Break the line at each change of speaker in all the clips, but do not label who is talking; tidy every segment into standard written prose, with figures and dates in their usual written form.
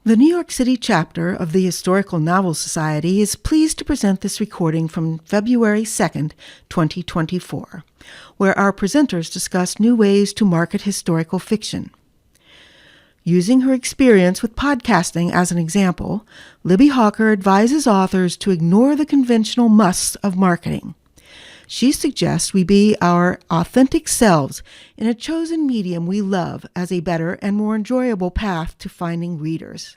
The New York City chapter of the Historical Novel Society is pleased to present this recording from February 2nd, 2024, where our presenters discuss new ways to market historical fiction. Using her experience with podcasting as an example, Libby Hawker advises authors to ignore the conventional musts of marketing. She suggests we be our authentic selves in a chosen medium we love as a better and more enjoyable path to finding readers.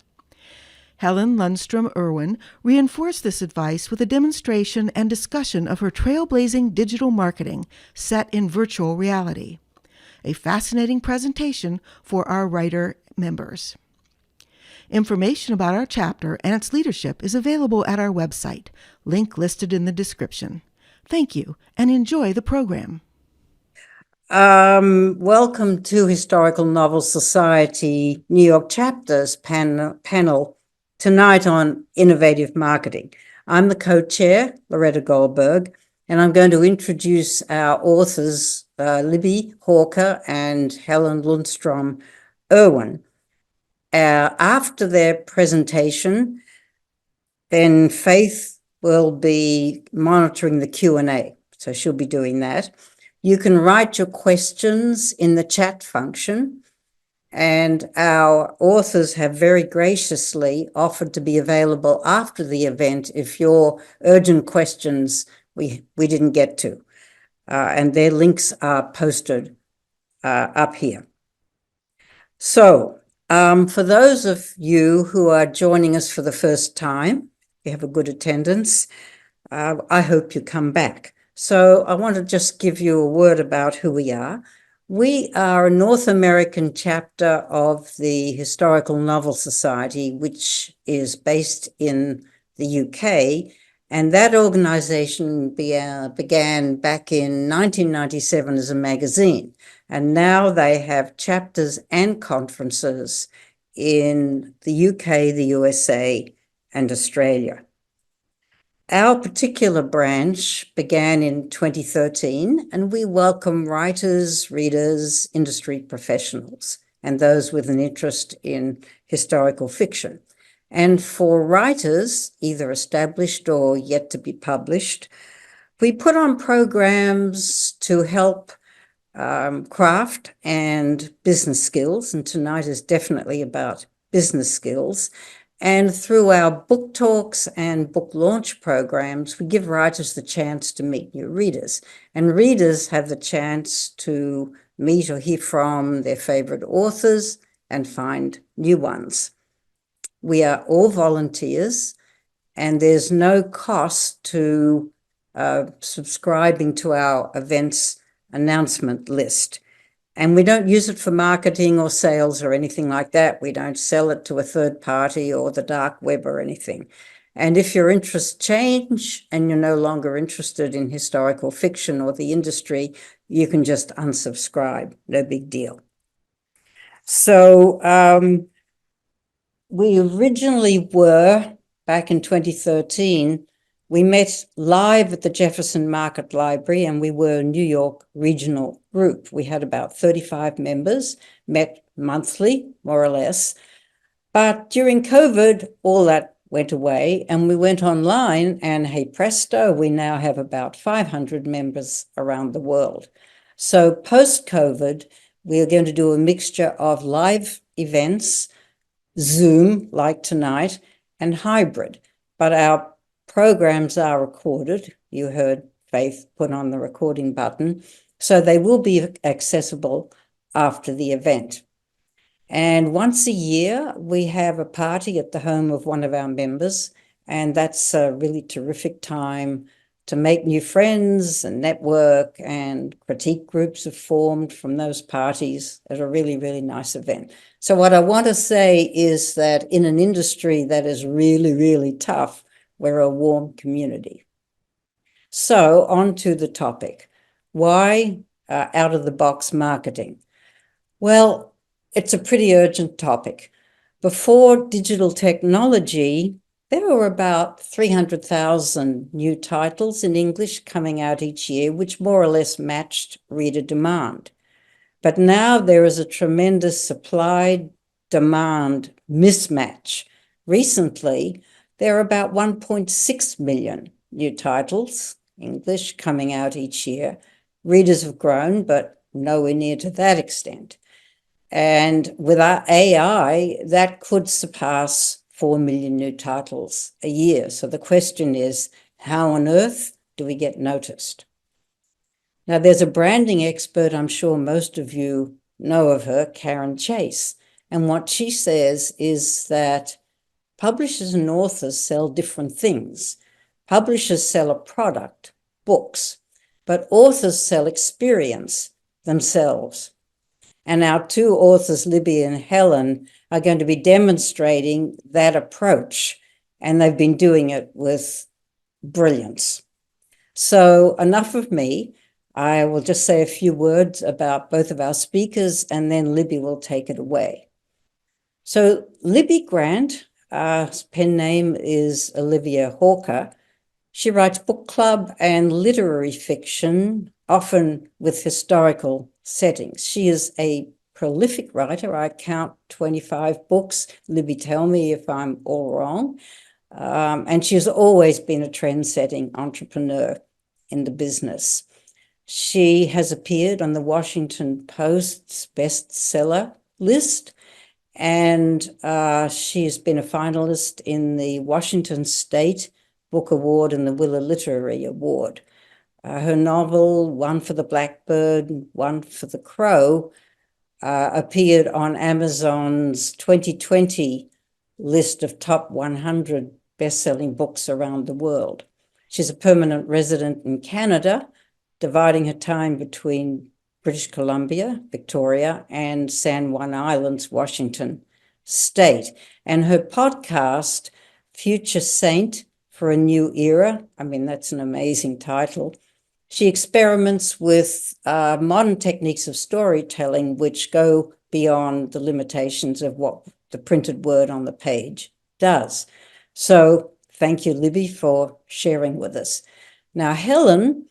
Helen Lundstrom Erwin reinforced this advice with a demonstration and discussion of her trailblazing digital marketing set in virtual reality. A fascinating presentation for our writer members. Information about our chapter and its leadership is available at our website, link listed in the description. Thank you, and enjoy the program.
Welcome to Historical Novel Society New York Chapter's panel tonight on innovative marketing. I'm the co-chair, Loretta Goldberg, and I'm going to introduce our authors, Libby Hawker and Helen Lundstrom Erwin. After their presentation, then Faith will be monitoring the Q&A, so she'll be doing that. You can write your questions in the chat function, and our authors have very graciously offered to be available after the event if your urgent questions we didn't get to, and their links are posted up here. So for those of you who are joining us for the first time, you have a good attendance. I hope you come back. So I want to just give you a word about who we are. We are a North American chapter of the Historical Novel Society, which is based in the UK. And that organization began back in 1997 as a magazine. And now they have chapters and conferences in the UK, the USA, and Australia. Our particular branch began in 2013, and we welcome writers, readers, industry professionals, and those with an interest in historical fiction. And for writers, either established or yet to be published, we put on programs to help craft and business skills, and tonight is definitely about business skills. And through our book talks and book launch programs, we give writers the chance to meet new readers, and readers have the chance to meet or hear from their favorite authors and find new ones. We are all volunteers, and there's no cost to subscribing to our events announcement list. And we don't use it for marketing or sales or anything like that. We don't sell it to a third party or the dark web or anything. And if your interests change and you're no longer interested in historical fiction or the industry, you can just unsubscribe. No big deal. So we originally were, back in 2013, we met live at the Jefferson Market Library, and we were a New York regional group. We had about 35 members, met monthly, more or less. But during COVID, all that went away, and we went online, and hey presto, we now have about 500 members around the world. So post-COVID, we are going to do a mixture of live events, Zoom, like tonight, and hybrid. But our programs are recorded. You heard Faith put on the recording button. So they will be accessible after the event. And once a year, we have a party at the home of one of our members. And that's a really terrific time to make new friends and network, and critique groups have formed from those parties at a really, really nice event. So what I want to say is that in an industry that is really, really tough, we're a warm community. So on to the topic. Why out-of-the-box marketing? Well, it's a pretty urgent topic. Before digital technology, there were about 300,000 new titles in English coming out each year, which more or less matched reader demand. But now there is a tremendous supply demand mismatch. Recently, there are about 1.6 million new titles, English, coming out each year. Readers have grown, but nowhere near to that extent. And with our AI, that could surpass 4 million new titles a year. So the question is, how on earth do we get noticed? Now, there's a branding expert, I'm sure most of you know of her, Karen Chase. And what she says is that publishers and authors sell different things. Publishers sell a product, books, but authors sell experience, themselves. And our two authors, Libby and Helen, are going to be demonstrating that approach, and they've been doing it with brilliance. So enough of me. I will just say a few words about both of our speakers, and then Libby will take it away. So Libby Grant, our pen name is Libby Hawker. She writes book club and literary fiction, often with historical settings. She is a prolific writer. I count 25 books. Libby, tell me if I'm all wrong. And she has always been a trend-setting entrepreneur in the business. She has appeared on the Washington Post's bestseller list, and she has been a finalist in the Washington State Book Award and the Willer Literary Award. Her novel, One for the Blackbird, One for the Crow, appeared on Amazon's 2020 list of top 100 best-selling books around the world. She's a permanent resident in Canada, dividing her time between British Columbia, Victoria, and San Juan Islands, Washington State. And her podcast, Future Saint for a New Era, I mean, that's an amazing title. She experiments with modern techniques of storytelling which go beyond the limitations of what the printed word on the page does. So thank you, Libby, for sharing with us. Now, Helen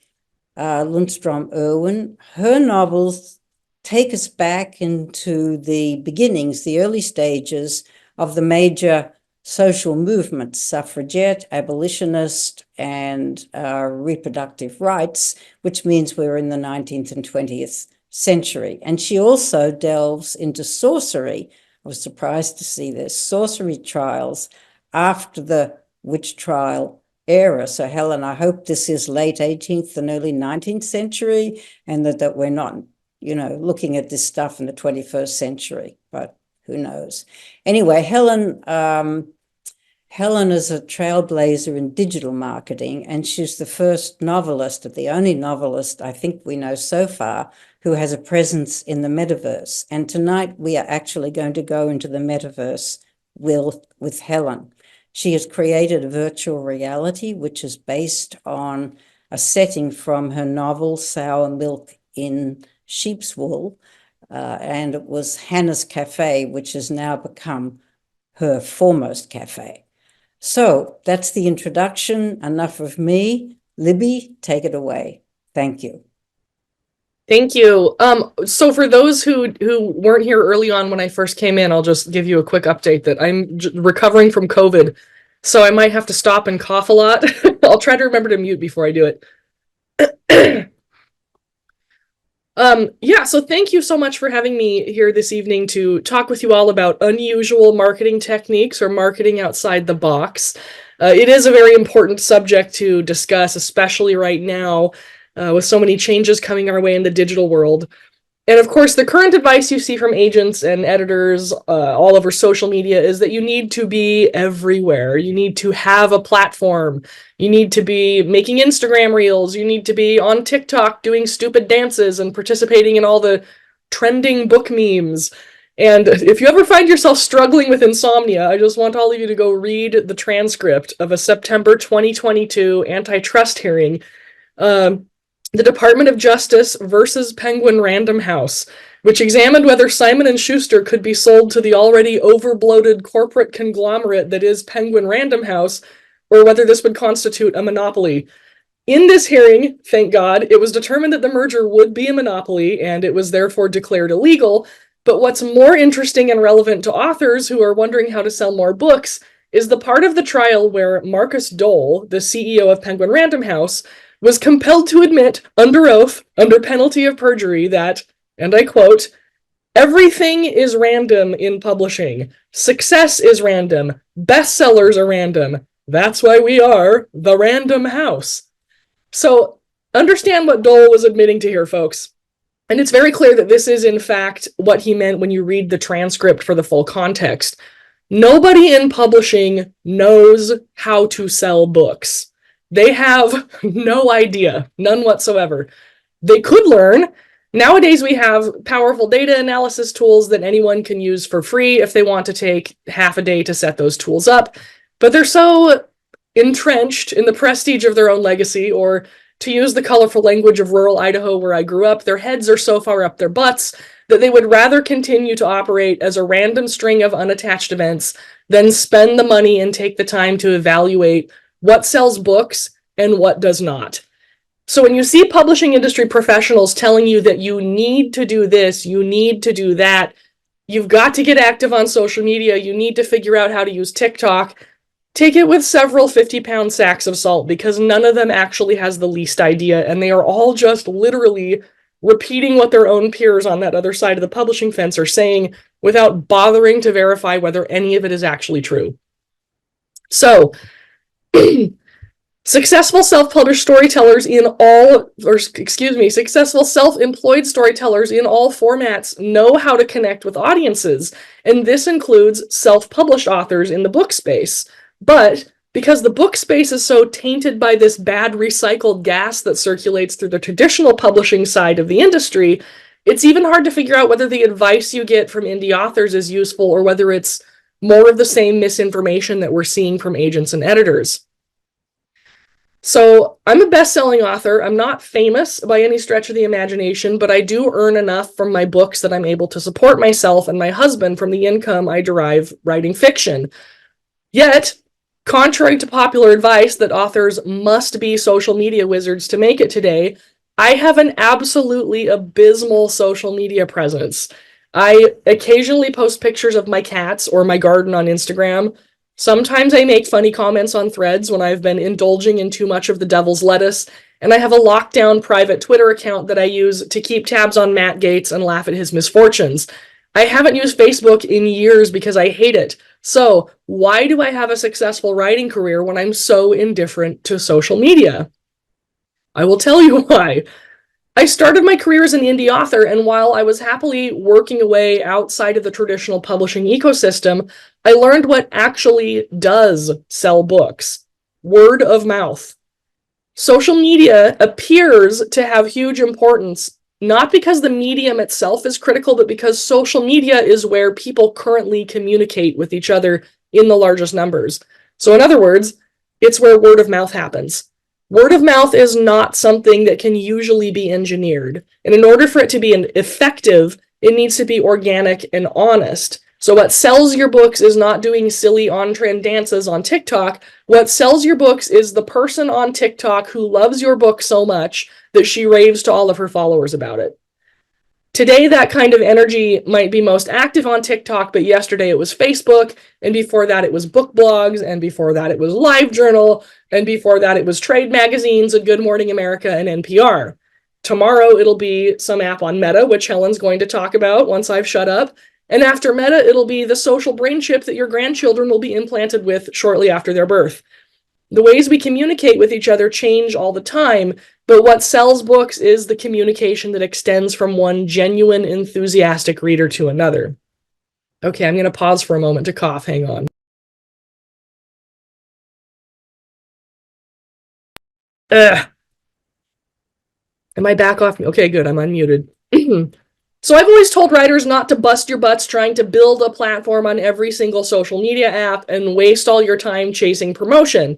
Lundstrom Erwin, her novels take us back into the beginnings, the early stages of the major social movements, suffragette, abolitionist, and reproductive rights, which means we're in the 19th and 20th century. And she also delves into sorcery. I was surprised to see this, sorcery trials after the witch trial era. So Helen, I hope this is late 18th and early 19th century, and that we're not, looking at this stuff in the 21st century, but who knows? Anyway, Helen is a trailblazer in digital marketing, and she's the first novelist, the only novelist I think we know so far, who has a presence in the metaverse. And tonight we are actually going to go into the metaverse with Helen. She has created a virtual reality, which is based on a setting from her novel, Sour Milk in Sheep's Wool. And it was Hannah's Cafe, which has now become her foremost cafe. So that's the introduction. Enough of me. Libby, take it away. Thank you.
Thank you. So for those who weren't here early on when I first came in, I'll just give you a quick update that I'm recovering from COVID, so I might have to stop and cough a lot. I'll try to remember to mute before I do it. Yeah, so thank you so much for having me here this evening to talk with you all about unusual marketing techniques or marketing outside the box. It is a very important subject to discuss, especially right now, with so many changes coming our way in the digital world. And of course, the current advice you see from agents and editors all over social media is that you need to be everywhere. You need to have a platform. You need to be making Instagram reels. You need to be on TikTok doing stupid dances and participating in all the trending book memes. And if you ever find yourself struggling with insomnia, I just want all of you to go read the transcript of a September 2022 antitrust hearing. The Department of Justice versus Penguin Random House, which examined whether Simon & Schuster could be sold to the already overbloated corporate conglomerate that is Penguin Random House, or whether this would constitute a monopoly. In this hearing, thank God, it was determined that the merger would be a monopoly, and it was therefore declared illegal, But what's more interesting and relevant to authors who are wondering how to sell more books is the part of the trial where Marcus Dole, the CEO of Penguin Random House, was compelled to admit under oath, under penalty of perjury, that, and I quote, "Everything is random in publishing. Success is random. Bestsellers are random. That's why we are the Random House." So understand what Dole was admitting to here, folks. And it's very clear that this is, in fact, what he meant when you read the transcript for the full context. Nobody in publishing knows how to sell books. They have no idea, none whatsoever. They could learn. Nowadays, we have powerful data analysis tools that anyone can use for free if they want to take half a day to set those tools up. But they're so entrenched in the prestige of their own legacy, or to use the colorful language of rural Idaho where I grew up, their heads are so far up their butts that they would rather continue to operate as a random string of unattached events than spend the money and take the time to evaluate what sells books and what does not. So when you see publishing industry professionals telling you that you need to do this, you need to do that, you've got to get active on social media, you need to figure out how to use TikTok, take it with several 50-pound sacks of salt, because none of them actually has the least idea, and they are all just literally repeating what their own peers on that other side of the publishing fence are saying without bothering to verify whether any of it is actually true. So, successful self-published storytellers in all, successful self-employed storytellers in all formats know how to connect with audiences, and this includes self-published authors in the book space. But because the book space is so tainted by this bad recycled gas that circulates through the traditional publishing side of the industry, it's even hard to figure out whether the advice you get from indie authors is useful or whether it's more of the same misinformation that we're seeing from agents and editors. So I'm a best-selling author. I'm not famous by any stretch of the imagination, but I do earn enough from my books that I'm able to support myself and my husband from the income I derive writing fiction. Yet, contrary to popular advice that authors must be social media wizards to make it today, I have an absolutely abysmal social media presence. I occasionally post pictures of my cats or my garden on Instagram. Sometimes I make funny comments on threads when I've been indulging in too much of the devil's lettuce, and I have a lockdown private Twitter account that I use to keep tabs on Matt Gaetz and laugh at his misfortunes. I haven't used Facebook in years because I hate it. So why do I have a successful writing career when I'm so indifferent to social media? I will tell you why. I started my career as an indie author, and while I was happily working away outside of the traditional publishing ecosystem, I learned what actually does sell books: word of mouth. Social media appears to have huge importance, not because the medium itself is critical, but because social media is where people currently communicate with each other in the largest numbers. So in other words, it's where word of mouth happens. Word of mouth is not something that can usually be engineered. And in order for it to be effective, it needs to be organic and honest. So what sells your books is not doing silly on-trend dances on TikTok. What sells your books is the person on TikTok who loves your book so much that she raves to all of her followers about it. Today, that kind of energy might be most active on TikTok, but yesterday it was Facebook, and before that it was book blogs, and before that it was LiveJournal, and before that it was trade magazines and Good Morning America and NPR. Tomorrow it'll be some app on Meta, which Helen's going to talk about once I've shut up. And after Meta, it'll be the social brain chip that your grandchildren will be implanted with shortly after their birth. The ways we communicate with each other change all the time, but what sells books is the communication that extends from one genuine, enthusiastic reader to another. Okay, I'm going to pause for a moment to cough. Hang on. Am I back off? Okay, good. I'm unmuted. So I've always told writers not to bust your butts trying to build a platform on every single social media app and waste all your time chasing promotion.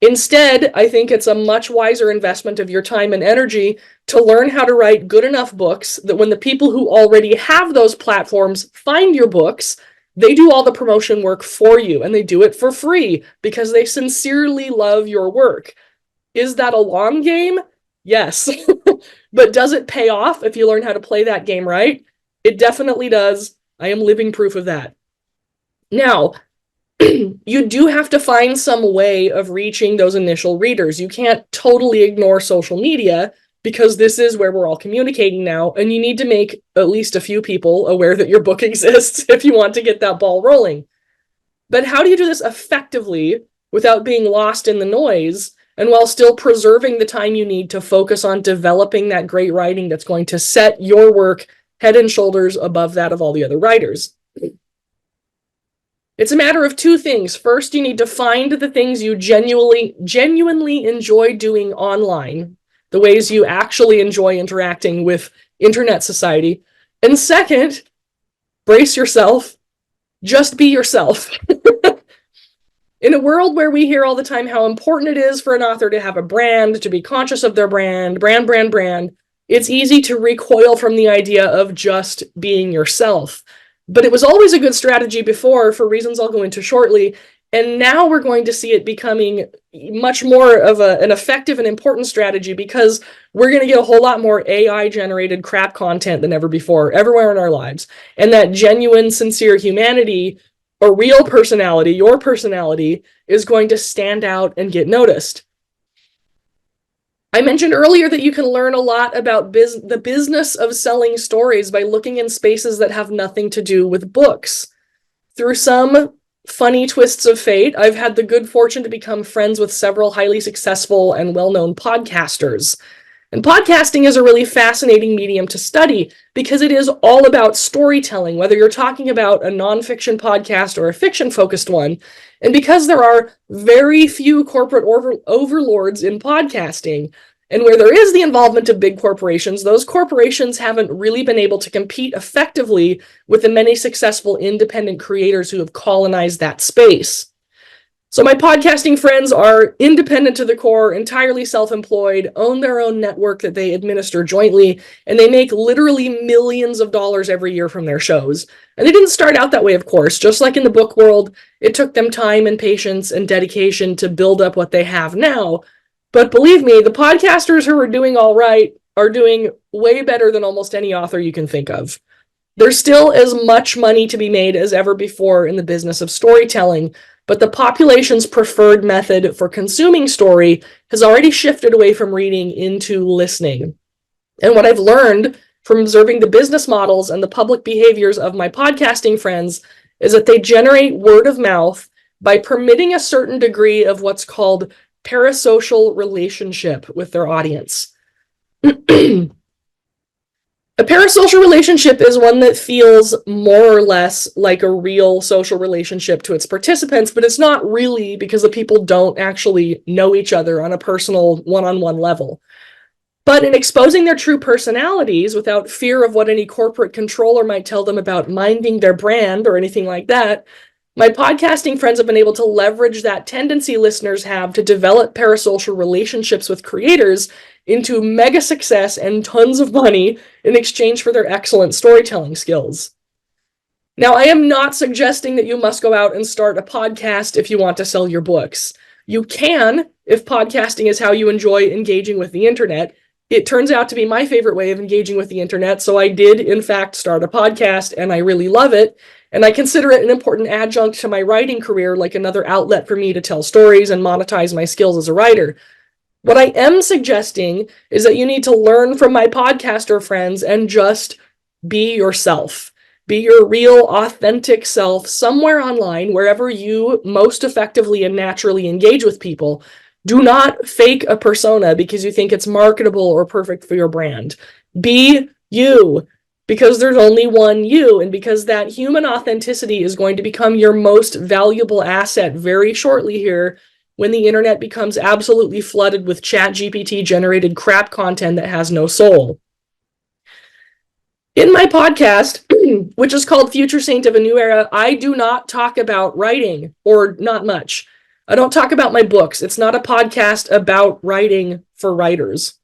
Instead, I think it's a much wiser investment of your time and energy to learn how to write good enough books that when the people who already have those platforms find your books, they do all the promotion work for you, and they do it for free because they sincerely love your work. Is that a long game? Yes. But does it pay off if you learn how to play that game right? It definitely does. I am living proof of that. Now, you do have to find some way of reaching those initial readers. You can't totally ignore social media because this is where we're all communicating now, and you need to make at least a few people aware that your book exists if you want to get that ball rolling. But how do you do this effectively without being lost in the noise and while still preserving the time you need to focus on developing that great writing that's going to set your work head and shoulders above that of all the other writers? It's a matter of two things. First, you need to find the things you genuinely enjoy doing online, the ways you actually enjoy interacting with internet society. And second, brace yourself, just be yourself. In a world where we hear all the time how important it is for an author to have a brand, to be conscious of their brand, it's easy to recoil from the idea of just being yourself. But it was always a good strategy before for reasons I'll go into shortly. And now we're going to see it becoming much more of an effective and important strategy because we're going to get a whole lot more AI-generated crap content than ever before, everywhere in our lives. And that genuine, sincere humanity, a real personality, your personality, is going to stand out and get noticed. I mentioned earlier that you can learn a lot about the business of selling stories by looking in spaces that have nothing to do with books. Through some funny twists of fate, I've had the good fortune to become friends with several highly successful and well-known podcasters. And podcasting is a really fascinating medium to study because it is all about storytelling, whether you're talking about a nonfiction podcast or a fiction-focused one. And because there are very few corporate overlords in podcasting, and where there is the involvement of big corporations, those corporations haven't really been able to compete effectively with the many successful independent creators who have colonized that space. So my podcasting friends are independent to the core, entirely self-employed, own their own network that they administer jointly, and they make literally millions of dollars every year from their shows. And they didn't start out that way, of course. Just like in the book world, it took them time and patience and dedication to build up what they have now. But believe me, the podcasters who are doing all right are doing way better than almost any author you can think of. There's still as much money to be made as ever before in the business of storytelling, but the population's preferred method for consuming story has already shifted away from reading into listening. And what I've learned from observing the business models and the public behaviors of my podcasting friends is that they generate word of mouth by permitting a certain degree of what's called parasocial relationship with their audience. A parasocial relationship is one that feels more or less like a real social relationship to its participants, but it's not really because the people don't actually know each other on a personal one-on-one level. But in exposing their true personalities without fear of what any corporate controller might tell them about minding their brand or anything like that, my podcasting friends have been able to leverage that tendency listeners have to develop parasocial relationships with creators into mega success and tons of money in exchange for their excellent storytelling skills. Now, I am not suggesting that you must go out and start a podcast if you want to sell your books. You can, if podcasting is how you enjoy engaging with the internet. It turns out to be my favorite way of engaging with the internet, so I did, in fact, start a podcast, and I really love it. And I consider it an important adjunct to my writing career, like another outlet for me to tell stories and monetize my skills as a writer. What I am suggesting is that you need to learn from my podcaster friends and just be yourself. Be your real, authentic self somewhere online, wherever you most effectively and naturally engage with people. Do not fake a persona because you think it's marketable or perfect for your brand. Be you. Because there's only one you, and because that human authenticity is going to become your most valuable asset very shortly here when the internet becomes absolutely flooded with ChatGPT generated crap content that has no soul. In my podcast, which is called Future Saint of a New Era, I do not talk about writing, or not much. I don't talk about my books. It's not a podcast about writing for writers.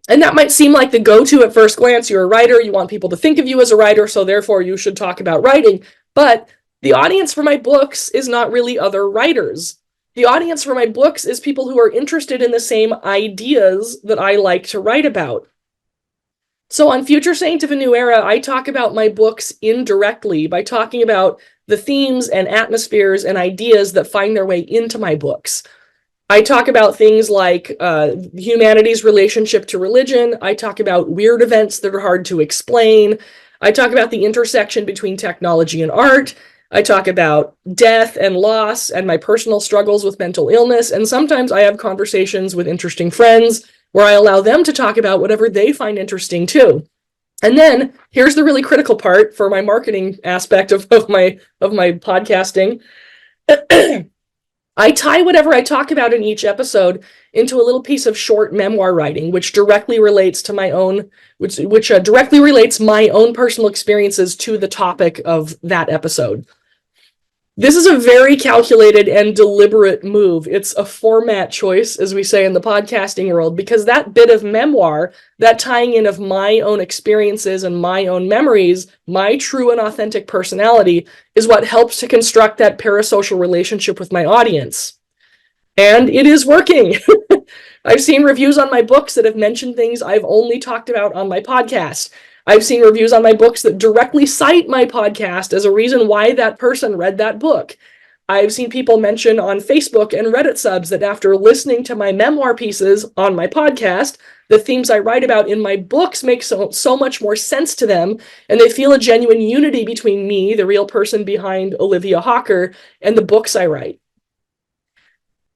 And that might seem like the go-to at first glance. You're a writer, you want people to think of you as a writer, so therefore you should talk about writing. But the audience for my books is not really other writers. The audience for my books is people who are interested in the same ideas that I like to write about. So on Future Saint of a New Era, I talk about my books indirectly by talking about the themes and atmospheres and ideas that find their way into my books. I talk about things like humanity's relationship to religion. I talk about weird events that are hard to explain. I talk about the intersection between technology and art. I talk about death and loss and my personal struggles with mental illness. And sometimes I have conversations with interesting friends where I allow them to talk about whatever they find interesting too. And then here's the really critical part for my marketing aspect of my podcasting. I tie whatever I talk about in each episode into a little piece of short memoir writing, which directly relates to my own, which directly relates my own personal experiences to the topic of that episode. This is a very calculated and deliberate move. It's a format choice, as we say in the podcasting world, because that bit of memoir, that tying in of my own experiences and my own memories, my true and authentic personality, is what helps to construct that parasocial relationship with my audience. And it is working. I've seen reviews on my books that have mentioned things I've only talked about on my podcast. I've seen reviews on my books that directly cite my podcast as a reason why that person read that book. I've seen people mention on Facebook and Reddit subs that after listening to my memoir pieces on my podcast, the themes I write about in my books make so much more sense to them, and they feel a genuine unity between me, the real person behind Libby Hawker, and the books I write.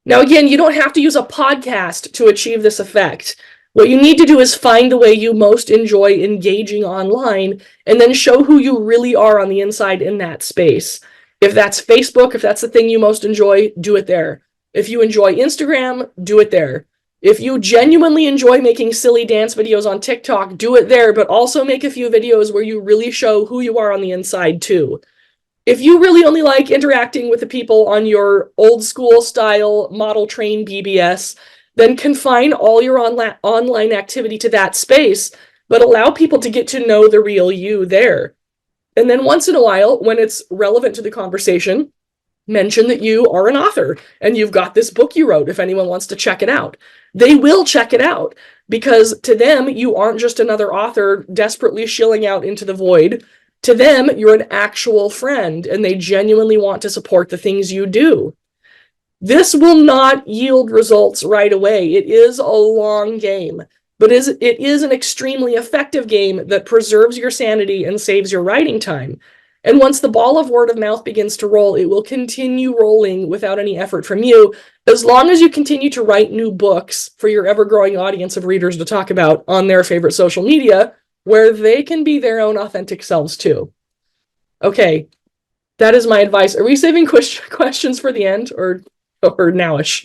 Now, again, you don't have to use a podcast to achieve this effect. What you need to do is find the way you most enjoy engaging online and then show who you really are on the inside in that space. If that's Facebook, if that's the thing you most enjoy, do it there. If you enjoy Instagram, do it there. If you genuinely enjoy making silly dance videos on TikTok, do it there, but also make a few videos where you really show who you are on the inside too. If you really only like interacting with the people on your old school style model train BBS, then confine all your online activity to that space, but allow people to get to know the real you there. And then once in a while, when it's relevant to the conversation, mention that you are an author and you've got this book you wrote if anyone wants to check it out. They will check it out because to them, you aren't just another author desperately shilling out into the void. To them, you're an actual friend and they genuinely want to support the things you do. This will not yield results right away. It is a long game, but it is an extremely effective game that preserves your sanity and saves your writing time. And once the ball of word of mouth begins to roll, it will continue rolling without any effort from you, as long as you continue to write new books for your ever-growing audience of readers to talk about on their favorite social media, where they can be their own authentic selves too. Okay, that is my advice. Are we saving questions for the end or nowish?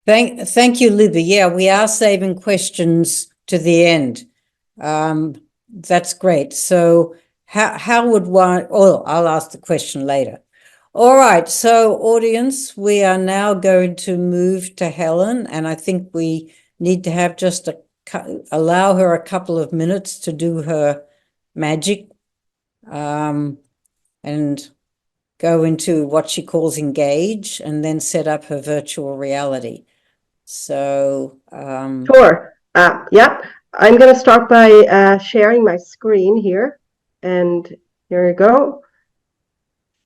Thank you, Libby. Yeah, we are saving questions to the end. That's great. So how would one, oh, I'll ask the question later. All right, so audience, we are now going to move to Helen, and I think we need to have just allow her a couple of minutes to do her magic and go into what she calls engage and then set up her virtual reality. So
Sure. Yep. I'm going to start by sharing my screen here, and here we go.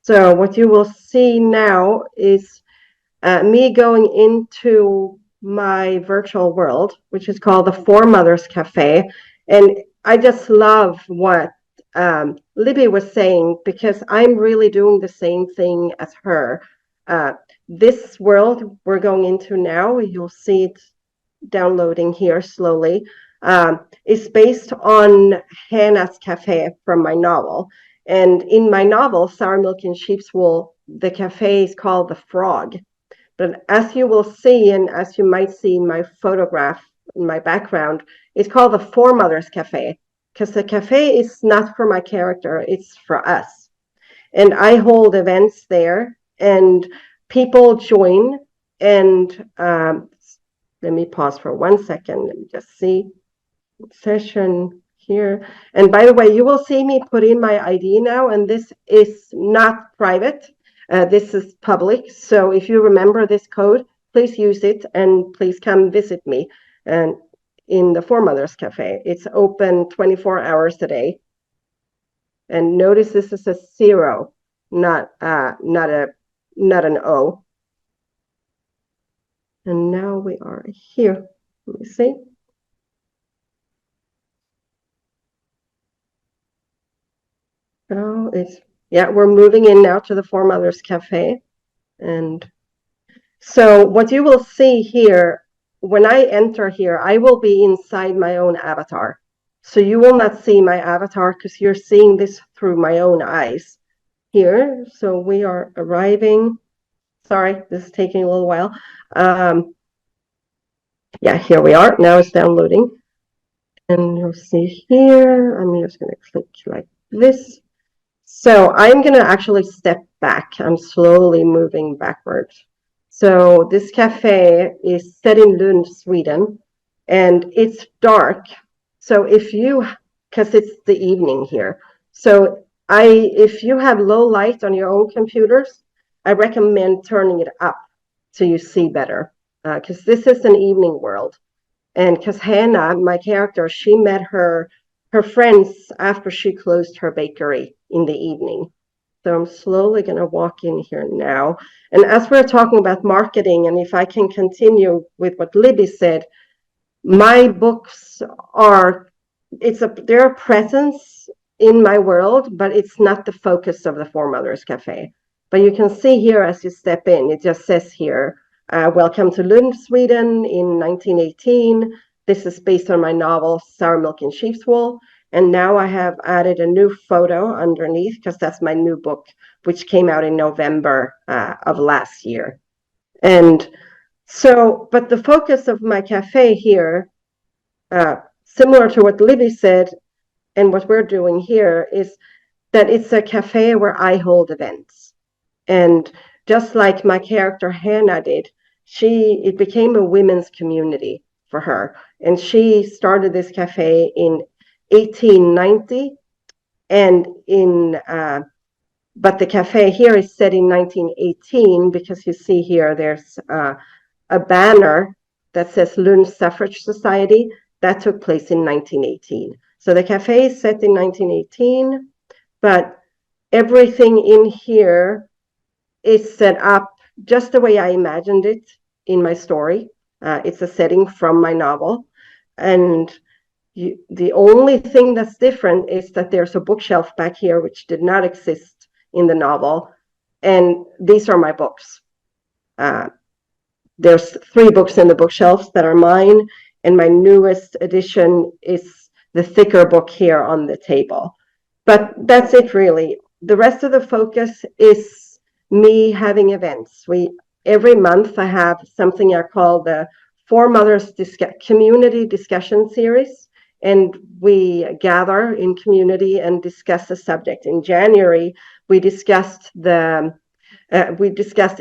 So what you will see now is me going into my virtual world, which is called the Four Mothers Cafe. And I just love what Libby was saying, because I'm really doing the same thing as her. This world we're going into now, you'll see it downloading here slowly, is based on Hannah's Cafe from my novel. And in my novel, Sour Milk and Sheep's Wool, the cafe is called the Frog. But as you will see, and as you might see in my photograph in my background, it's called the Four Mothers Cafe, because the cafe is not for my character, it's for us. And I hold events there, and people join. And let me pause for 1 second. Let me just see. Session here. And by the way, you will see me put in my ID now, and this is not private. This is public. So if you remember this code, please use it and please come visit me and in the Four Mothers Cafe. It's open 24 hours a day. And notice this is a 0, not an O. And now we are here. Let me see. Oh, we're moving in now to the Four Mothers Cafe. And so what you will see here, when I enter here, I will be inside my own avatar. So you will not see my avatar because you're seeing this through my own eyes here. So we are arriving. Sorry, this is taking a little while. Yeah, here we are. Now it's downloading. And you'll see here, I'm just going to click like this. So I'm going to actually step back. I'm slowly moving backwards. So this cafe is set in Lund, Sweden, and it's dark. So because it's the evening here. So if you have low light on your own computers, I recommend turning it up so you see better, because this is an evening world. And because Hannah, my character, she met her friends after she closed her bakery in the evening. So I'm slowly going to walk in here now. And as we're talking about marketing, and if I can continue with what Libby said, my books they're a presence in my world, but it's not the focus of the Four Mothers Cafe. But you can see here as you step in, it just says here, welcome to Lund, Sweden in 1918. This is based on my novel, Sour Milk and Sheep's Wool. And now I have added a new photo underneath because that's my new book, which came out in November of last year. And so, but the focus of my cafe here, similar to what Libby said and what we're doing here, is that it's a cafe where I hold events. And just like my character Hannah did, it became a women's community for her. And she started this cafe in 1890, and but the cafe here is set in 1918 because you see here there's a banner that says Lund Suffrage Society. That took place in 1918. So the cafe is set in 1918, but everything in here is set up just the way I imagined it in my story. It's a setting from my novel. And the only thing that's different is that there's a bookshelf back here, which did not exist in the novel. And these are my books. There's 3 books in the bookshelves that are mine. And my newest edition is the thicker book here on the table. But that's it, really. The rest of the focus is me having events. Every month I have something I call the Four Mothers Community Discussion Series, and we gather in community and discuss the subject. In January, we discussed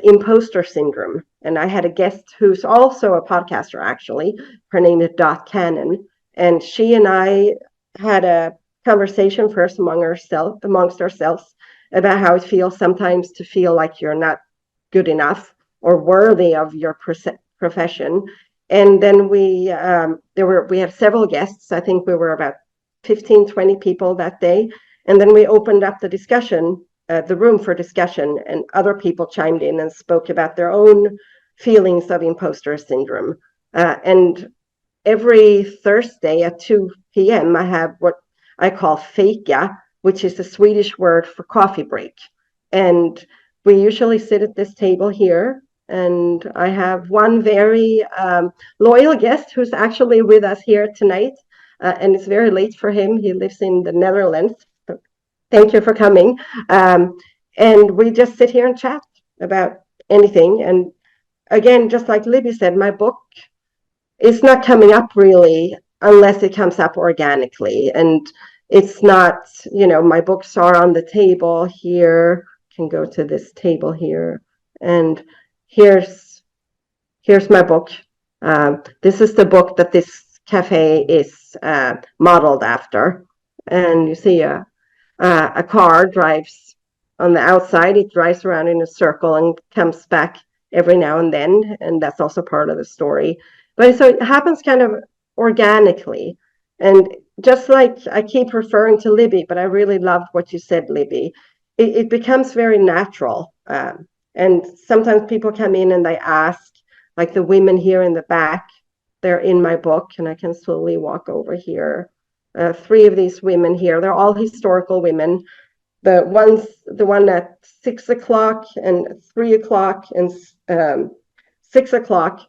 imposter syndrome, and I had a guest who's also a podcaster, actually. Her name is Dot Cannon, and she and I had a conversation first amongst ourselves about how it feels sometimes to feel like you're not good enough or worthy of your profession. And then we had several guests. I think we were about 15, 20 people that day. And then we opened up the room for discussion, and other people chimed in and spoke about their own feelings of imposter syndrome. And every Thursday at 2 p.m., I have what I call fika, which is the Swedish word for coffee break. And we usually sit at this table here. And I have one very loyal guest who's actually with us here tonight. And it's very late for him. He lives in the Netherlands. So thank you for coming. And we just sit here and chat about anything. And again, just like Libby said, my book is not coming up really unless it comes up organically. And it's not, my books are on the table here. Can go to this table here. And here's my book. This is the book that this cafe is modeled after. And you see a car drives on the outside. It drives around in a circle and comes back every now and then, and that's also part of the story. But so it happens kind of organically. And just like I keep referring to Libby, but I really loved what you said, Libby. It becomes very natural. And sometimes people come in and they ask, like the women here in the back, they're in my book, and I can slowly walk over here. 3 of these women here, they're all historical women. The one at 6 o'clock and 3 o'clock and 6 o'clock,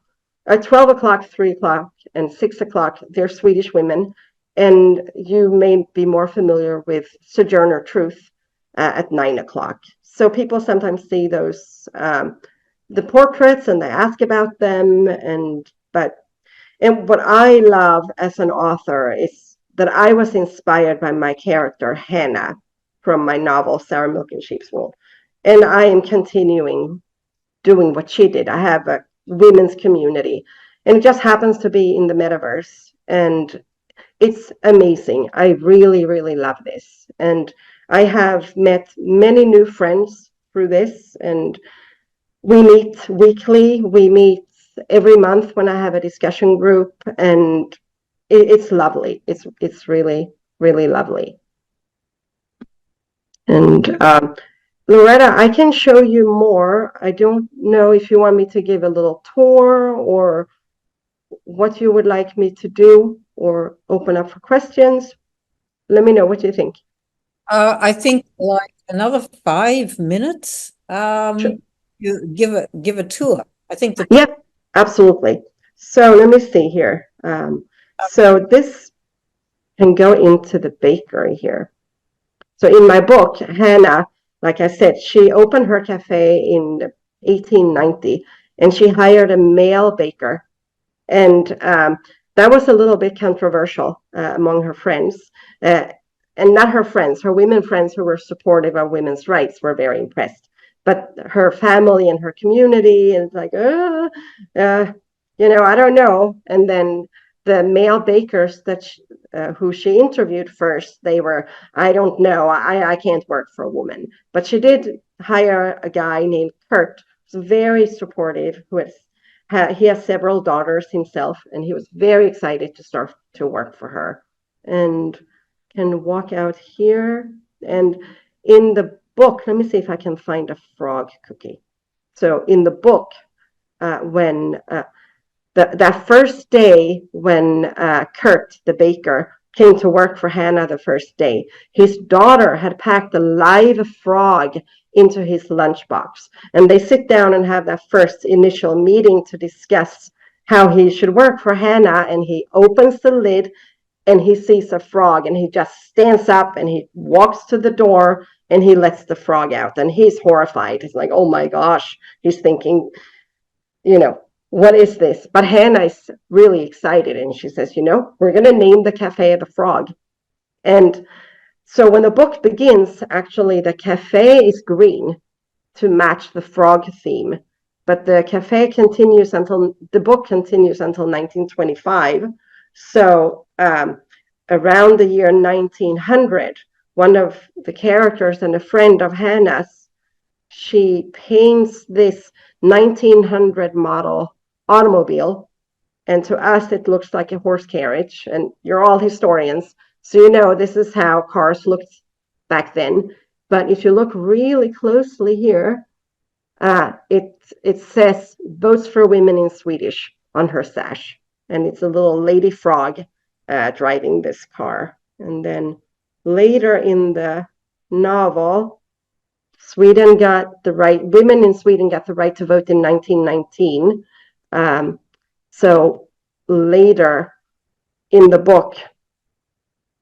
12 o'clock, 3 o'clock, and 6 o'clock, they're Swedish women. And you may be more familiar with Sojourner Truth at 9 o'clock. So people sometimes see those, the portraits, and they ask about them. And what I love as an author is that I was inspired by my character, Hannah, from my novel, Sarah Milk and Sheep's Wool. And I am continuing doing what she did. I have a women's community, and it just happens to be in the metaverse. And it's amazing. I really, really love this. And I have met many new friends through this, and we meet weekly. We meet every month when I have a discussion group, and it's lovely. It's really, really lovely. And Loretta, I can show you more. I don't know if you want me to give a little tour or what you would like me to do, or open up for questions. Let me know what you think.
I think like another 5 minutes.
Sure.
You give a tour. I think
Yep, absolutely. So let me see here. So this can go into the bakery here. So in my book, Hannah, like I said, she opened her cafe in 1890, and she hired a male baker. And that was a little bit controversial among her friends. And not her friends, her women friends who were supportive of women's rights were very impressed. But her family and her community, and it's like, I don't know. And then the male bakers who she interviewed first, they were, I don't know, I can't work for a woman. But she did hire a guy named Kurt, who's very supportive, he has several daughters himself, and he was very excited to start to work for her. And can walk out here. And in the book, let me see if I can find a frog cookie. So in the book, when that first day when Kurt, the baker, came to work for Hannah the first day, his daughter had packed a live frog into his lunchbox. And they sit down and have that first initial meeting to discuss how he should work for Hannah. And he opens the lid and he sees a frog, and he just stands up and he walks to the door and he lets the frog out. And he's horrified. He's like, oh my gosh. He's thinking, what is this? But Hannah is really excited, and she says, we're going to name the cafe the Frog. And so when the book begins, actually, the cafe is green to match the frog theme. But the book continues until 1925. So around the year 1900, one of the characters and a friend of Hannah's, she paints this 1900 model automobile, and to us it looks like a horse carriage, and you're all historians, so this is how cars looked back then. But if you look really closely here, it says votes for women in Swedish on her sash, and it's a little lady frog driving this car. And then later in the novel, women in Sweden got the right to vote in 1919. So later in the book,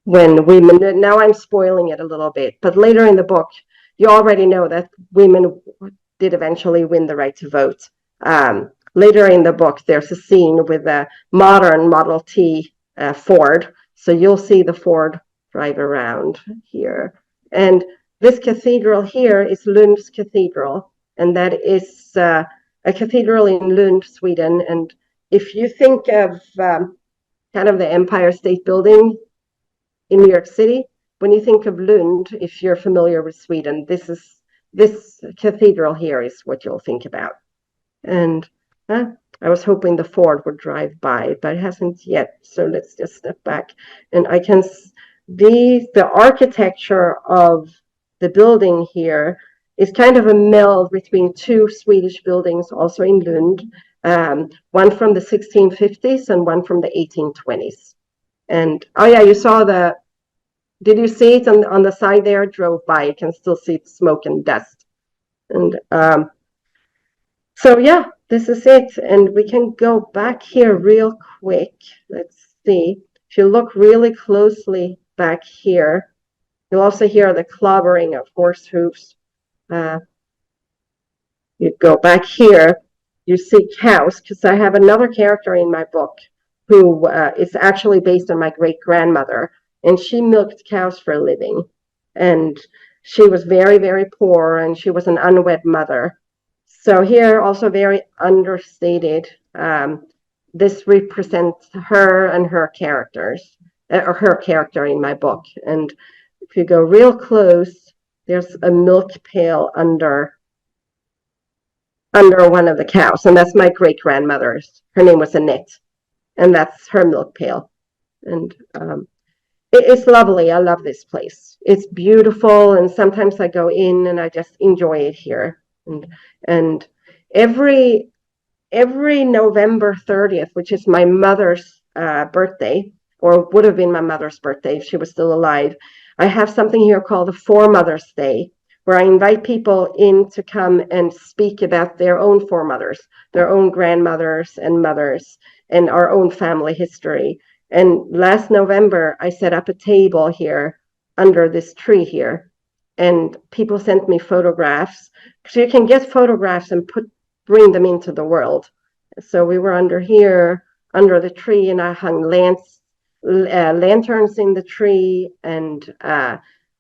when women, now I'm spoiling it a little bit, but later in the book, you already know that women did eventually win the right to vote. Later in the book, there's a scene with a modern Model T Ford. So you'll see the Ford drive around here. And this cathedral here is Lund's Cathedral, and that is a cathedral in Lund, Sweden. And if you think of kind of the Empire State Building in New York City. When you think of Lund, if you're familiar with Sweden, this cathedral here is what you'll think about. And I was hoping the Ford would drive by, but it hasn't yet. So let's just step back. And I can the architecture of the building here is kind of a meld between two Swedish buildings, also in Lund, one from the 1650s and one from the 1820s. And oh yeah, you saw did you see it on the side there? Drove by, you can still see smoke and dust. And so yeah, this is it. And we can go back here real quick. Let's see. If you look really closely back here, you'll also hear the clobbering of horse hooves. You go back here, you see cows, because I have another character in my book who is actually based on my great-grandmother, and she milked cows for a living. And she was very, very poor, and she was an unwed mother. So here, also very understated. This represents her and her characters, or her character in my book. And if you go real close, there's a milk pail under one of the cows, and that's my great-grandmother's. Her name was Annette, and that's her milk pail. And it's lovely. I love this place. It's beautiful, and sometimes I go in and I just enjoy it here. And every November 30th, which is my mother's birthday, or would have been my mother's birthday if she was still alive, I have something here called the Foremothers Day, where I invite people in to come and speak about their own foremothers, their own grandmothers and mothers, and our own family history. And last November, I set up a table here under this tree here, and people sent me photographs. So you can get photographs and bring them into the world. So we were under the tree, and I hung lanterns in the tree, and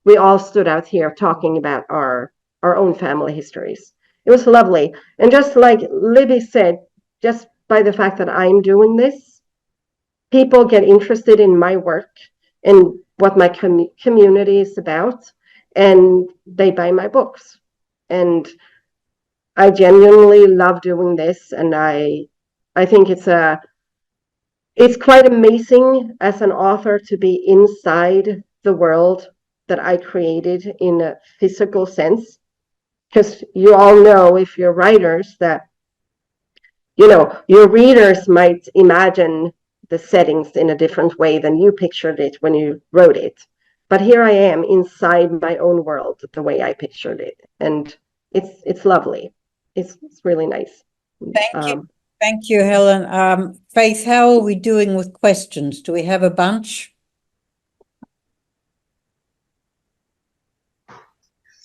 we all stood out here talking about our own family histories. It was lovely. And just like Libby said, just by the fact that I'm doing this, people get interested in my work and what my community is about, and they buy my books. And I genuinely love doing this, and I think it's quite amazing as an author to be inside the world that I created in a physical sense. Because you all know, if you're writers, that your readers might imagine the settings in a different way than you pictured it when you wrote it. But here I am inside my own world the way I pictured it, and it's lovely. It's really nice.
Thank you. Thank you, Helen. Faith, how are we doing with questions? Do we have a bunch?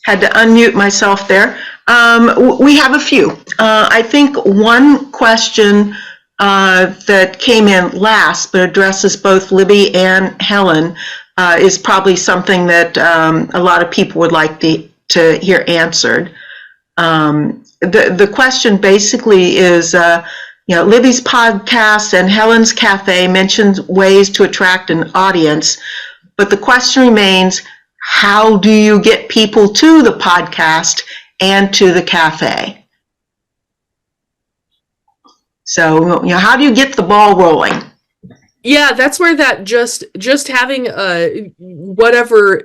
Had to unmute myself there. We have a few. I think one question that came in last, but addresses both Libby and Helen, is probably something that a lot of people would like to hear answered. The question basically is, Libby's podcast and Helen's Cafe mentions ways to attract an audience, but the question remains, how do you get people to the podcast and to the cafe? So, how do you get the ball rolling?
Yeah, that's where that just having whatever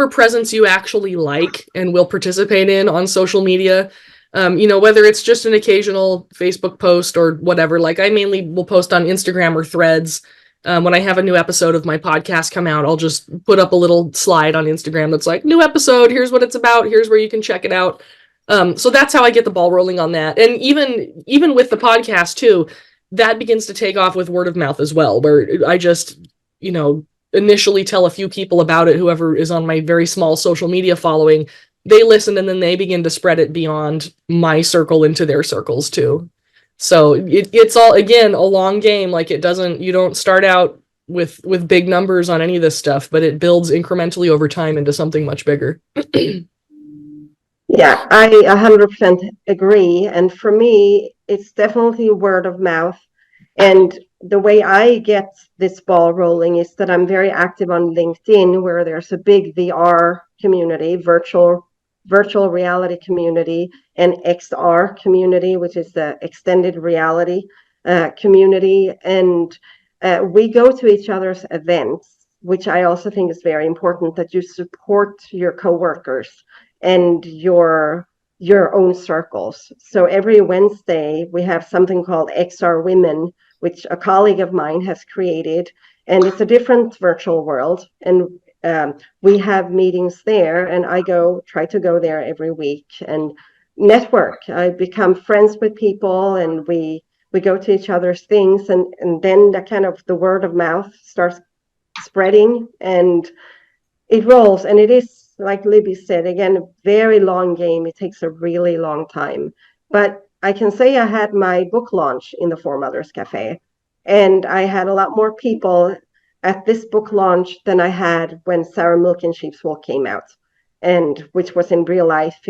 presence you actually like and will participate in on social media, whether it's just an occasional Facebook post or whatever. Like, I mainly will post on Instagram or Threads. When I have a new episode of my podcast come out, I'll just put up a little slide on Instagram that's like, new episode, here's what it's about, here's where you can check it out. So that's how I get the ball rolling on that. And even with the podcast too, that begins to take off with word of mouth as well, where I just, initially tell a few people about it, whoever is on my very small social media following, they listen, and then they begin to spread it beyond my circle into their circles too. So it's all, again, a long game. Like, you don't start out with big numbers on any of this stuff, but it builds incrementally over time into something much bigger.
Yeah, I 100% agree. And for me, it's definitely word of mouth. And the way I get this ball rolling is that I'm very active on LinkedIn, where there's a big VR community, virtual reality community, and XR community, which is the extended reality community. And we go to each other's events, which I also think is very important, that you support your coworkers and your own circles. So every Wednesday we have something called XR Women, which a colleague of mine has created, and it's a different virtual world. And we have meetings there, and I try to go there every week and network. I become friends with people, and we go to each other's things, and then the word of mouth starts spreading, and it rolls. And it is, like Libby said, again, a very long game. It takes a really long time. But I can say I had my book launch in the Four Mothers Cafe, and I had a lot more people at this book launch than I had when Sarah Milk and Sheep's Wool came out, and which was in real life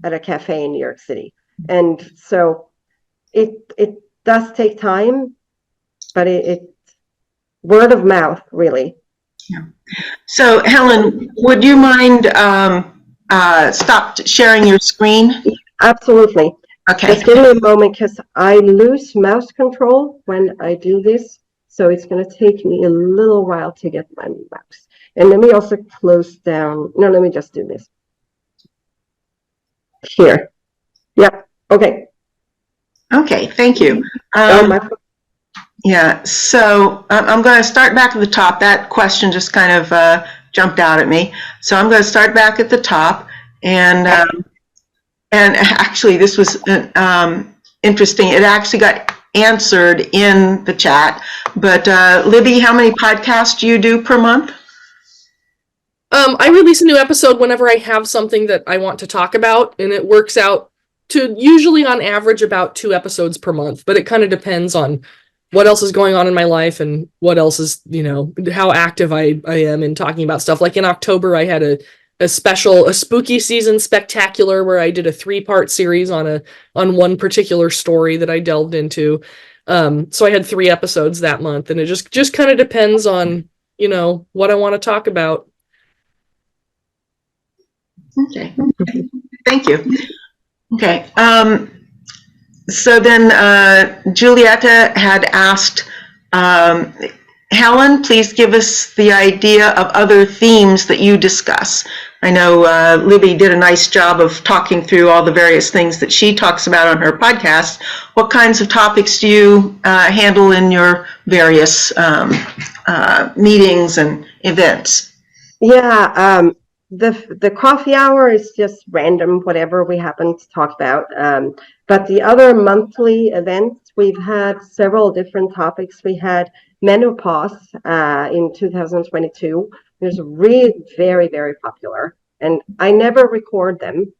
at a cafe in New York City. And so it does take time, but it word of mouth, really.
Yeah. So, Helen, would you mind stop sharing your screen?
Absolutely.
Okay.
Just give me a moment, because I lose mouse control when I do this. So it's going to take me a little while to get my mouse. And let me also close down. No, let me just do this. Here. Yep. Okay.
Okay, thank you. Yeah, so I'm going to start back at the top. That question just kind of jumped out at me. So I'm going to start back at the top. And actually, this was interesting. It actually got answered in the chat. But Libby, how many podcasts do you do per month?
I release a new episode whenever I have something that I want to talk about, and it works out to usually on average about 2 episodes per month, but it kind of depends on what else is going on in my life and what else is, how active I am in talking about stuff. Like in October, I had a spooky season spectacular where I did a 3-part series on one particular story that I delved into. So I had 3 episodes that month, and it just kind of depends on, what I want to talk about.
Okay. Thank you. Okay. So then Julietta had asked, Helen, please give us the idea of other themes that you discuss. I know Libby did a nice job of talking through all the various things that she talks about on her podcast. What kinds of topics do you handle in your various meetings and events?
Yeah, the coffee hour is just random, whatever we happen to talk about. But the other monthly events, we've had several different topics. We had menopause in 2022. It's really very, very popular. And I never record them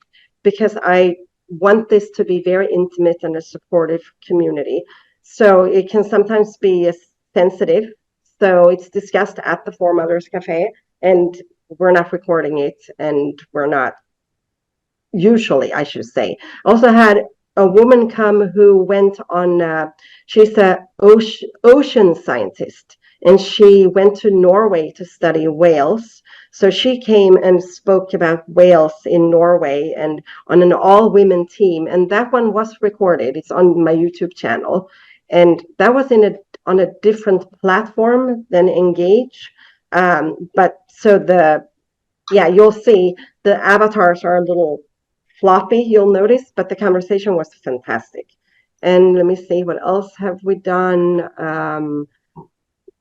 because I want this to be very intimate and a supportive community. So it can sometimes be sensitive. So it's discussed at the Four Mothers Cafe, and we're not recording it, and we're not usually, I should say. Also had a woman come who went on, she's an ocean scientist, and she went to Norway to study whales. So she came and spoke about whales in Norway and on an all-women team. And that one was recorded. It's on my YouTube channel. And that was on a different platform than Engage. But so you'll see the avatars are a little floppy, you'll notice, but the conversation was fantastic. And let me see, what else have we done?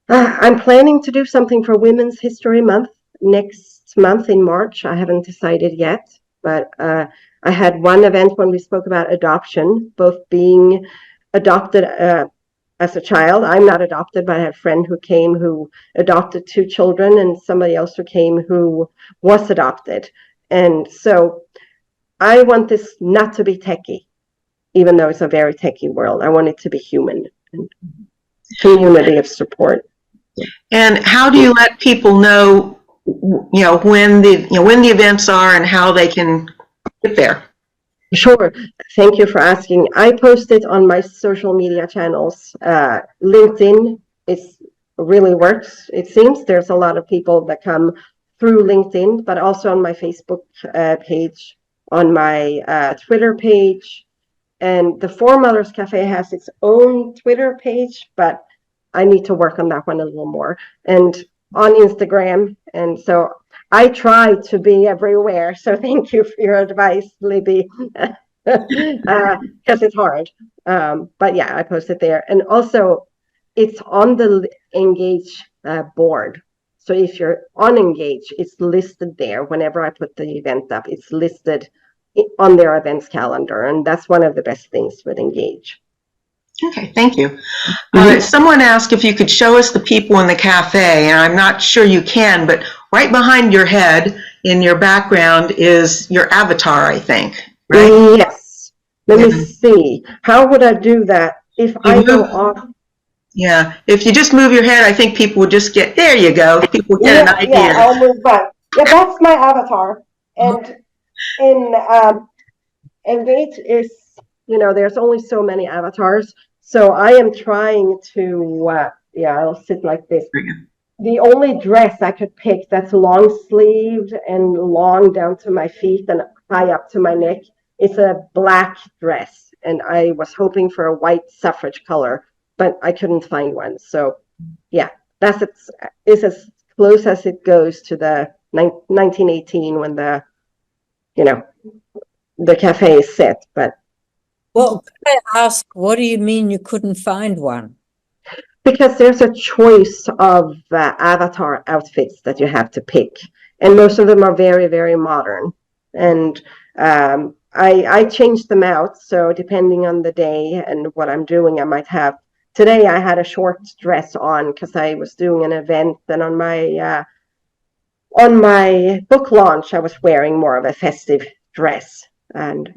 I'm planning to do something for Women's History Month next month in March. I haven't decided yet, but I had one event when we spoke about adoption, both being adopted as a child. I'm not adopted, but I had a friend who came who adopted 2 children, and somebody else who came who was adopted. And so I want this not to be techie, even though it's a very techie world. I want it to be human and community of support.
And how do you let people know, when the events are and how they can get there?
Sure. Thank you for asking. I post it on my social media channels. LinkedIn really works. It seems there's a lot of people that come through LinkedIn, but also on my Facebook page, on my Twitter page. And the Four Mothers Cafe has its own Twitter page, but I need to work on that one a little more. And on Instagram. And so I try to be everywhere. So thank you for your advice, Libby, because it's hard. But yeah, I post it there. And also, it's on the Engage board. So if you're on Engage, it's listed there. Whenever I put the event up, it's listed on their events calendar. And that's one of the best things with Engage.
Okay, thank you. Someone asked if you could show us the people in the cafe, and I'm not sure you can, but right behind your head in your background is your avatar, I think, right?
Yes. Let me see. How would I do that if I go off?
Yeah, if you just move your head, I think people would just get, there you go, people get an idea.
Yeah, I'll move back. Yeah, that's my avatar. And Engage is, there's only so many avatars. So I am trying to, I'll sit like this. The only dress I could pick that's long sleeved and long down to my feet and high up to my neck is a black dress. And I was hoping for a white suffrage color, but I couldn't find one. So yeah, is as close as it goes to the 1918 when the cafe is set. But
well, could I ask, what do you mean you couldn't find one?
Because there's a choice of avatar outfits that you have to pick, and most of them are very, very modern. And I changed them out, so depending on the day and what I'm doing, I might have. Today I had a short dress on because I was doing an event, and on my book launch, I was wearing more of a festive dress. And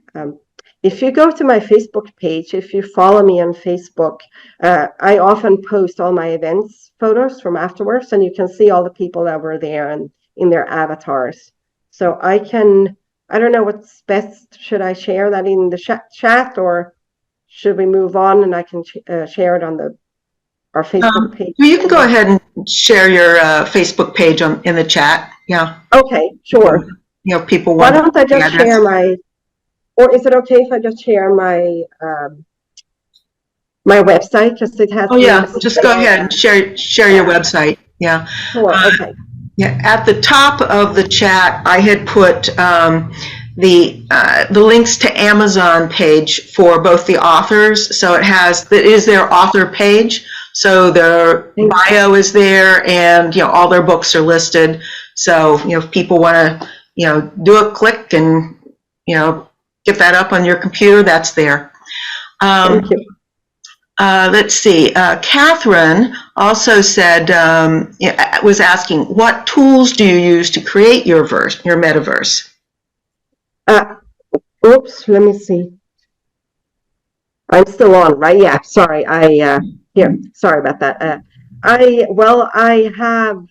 if you go to my Facebook page, if you follow me on Facebook, I often post all my events photos from afterwards, and you can see all the people that were there and in their avatars. So I don't know what's best. Should I share that in the chat, or should we move on and I can share it on our Facebook page?
You can go ahead and share your Facebook page in the chat. Yeah.
Okay, sure.
People
Why
want.
don't I just share my? Or is it okay if I just share my my website? Because it has.
Oh yeah, just go ahead and share your website. Yeah.
Sure. Okay.
Yeah. At the top of the chat, I had put the links to Amazon page for both the authors. So it is their author page. So their bio is there, and all their books are listed. So if people want to do a click and get that up on your computer, that's there.
Thank you.
Let's see. Catherine also said, was asking, what tools do you use to create your metaverse?
Oops, let me see. I'm still on, right? Yeah, sorry. Sorry about that. I have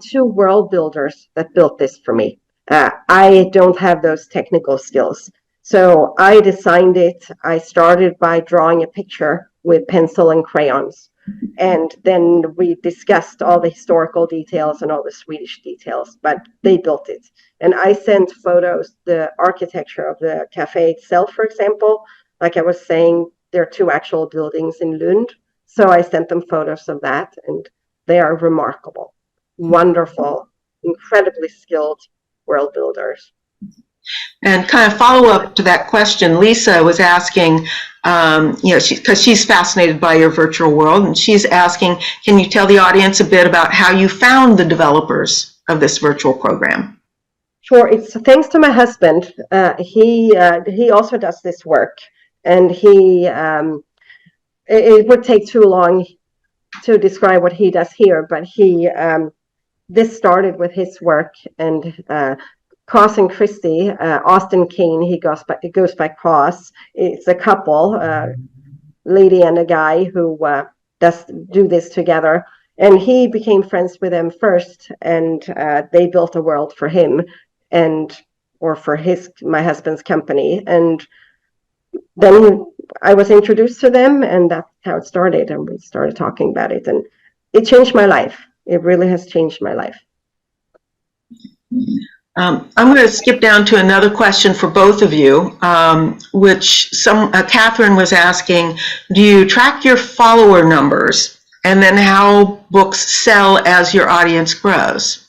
2 world builders that built this for me. I don't have those technical skills. So I designed it. I started by drawing a picture with pencil and crayons. And then we discussed all the historical details and all the Swedish details, but they built it. And I sent photos, the architecture of the cafe itself, for example. Like I was saying, there are 2 actual buildings in Lund. So I sent them photos of that, and they are remarkable, wonderful, incredibly skilled world builders.
And kind of follow up to that question, Lisa was asking, because she's fascinated by your virtual world, and she's asking, can you tell the audience a bit about how you found the developers of this virtual program?
Sure, it's thanks to my husband. He also does this work, and it would take too long to describe what he does here, but this started with his work, and Cross and Christie, Austin Kane, he goes by Cross. It's a couple, lady and a guy who do this together. And he became friends with them first, and they built a world for him. And or for my husband's company. And then I was introduced to them, and that's how it started. And we started talking about it, and it changed my life. It really has changed my life.
I'm going to skip down to another question for both of you, which Catherine was asking, do you track your follower numbers and then how books sell as your audience grows?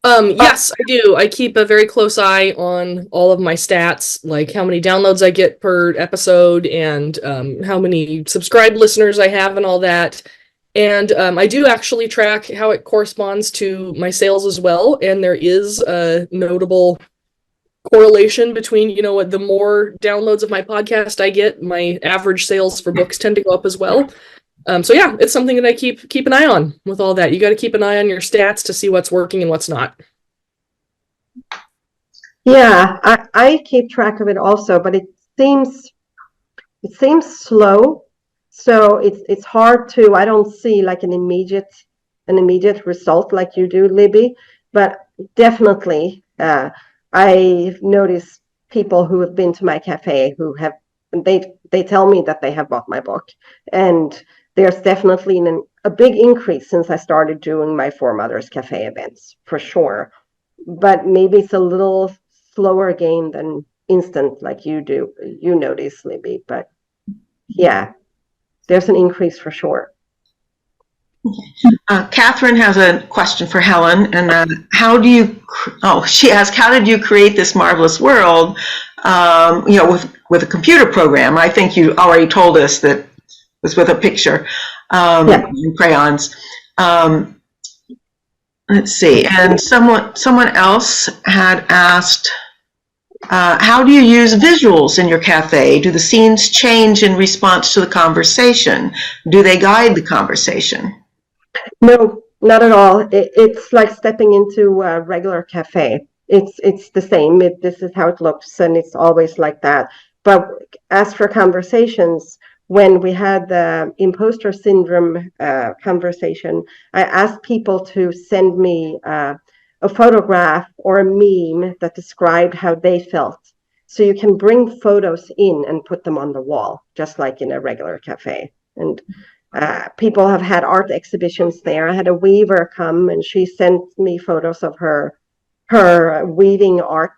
Yes, I do. I keep a very close eye on all of my stats, like how many downloads I get per episode and how many subscribed listeners I have and all that. And I do actually track how it corresponds to my sales as well. And there is a notable correlation between, what the more downloads of my podcast I get, my average sales for books tend to go up as well. So yeah, it's something that I keep an eye on with all that. You got to keep an eye on your stats to see what's working and what's not.
Yeah, I keep track of it also, but it seems slow. So it's hard to, I don't see like an immediate result like you do, Libby, but definitely I've noticed people who have been to my cafe they tell me that they have bought my book, and there's definitely a big increase since I started doing my Four Mothers Cafe events, for sure. But maybe it's a little slower game than instant like you notice, Libby. But yeah, there's an increase for sure.
Catherine has a question for Helen, and she asked, how did you create this marvelous world, with a computer program? I think you already told us that it was with a picture, and crayons. Let's see, and someone else had asked, how do you use visuals in your cafe? Do the scenes change in response to the conversation? Do they guide the conversation?
No, not at all. It's like stepping into a regular cafe. It's the same. This is how it looks, and it's always like that. But as for conversations, when we had the imposter syndrome conversation, I asked people to send me a photograph or a meme that described how they felt. So you can bring photos in and put them on the wall, just like in a regular cafe. And people have had art exhibitions there. I had a weaver come, and she sent me photos of her weaving art,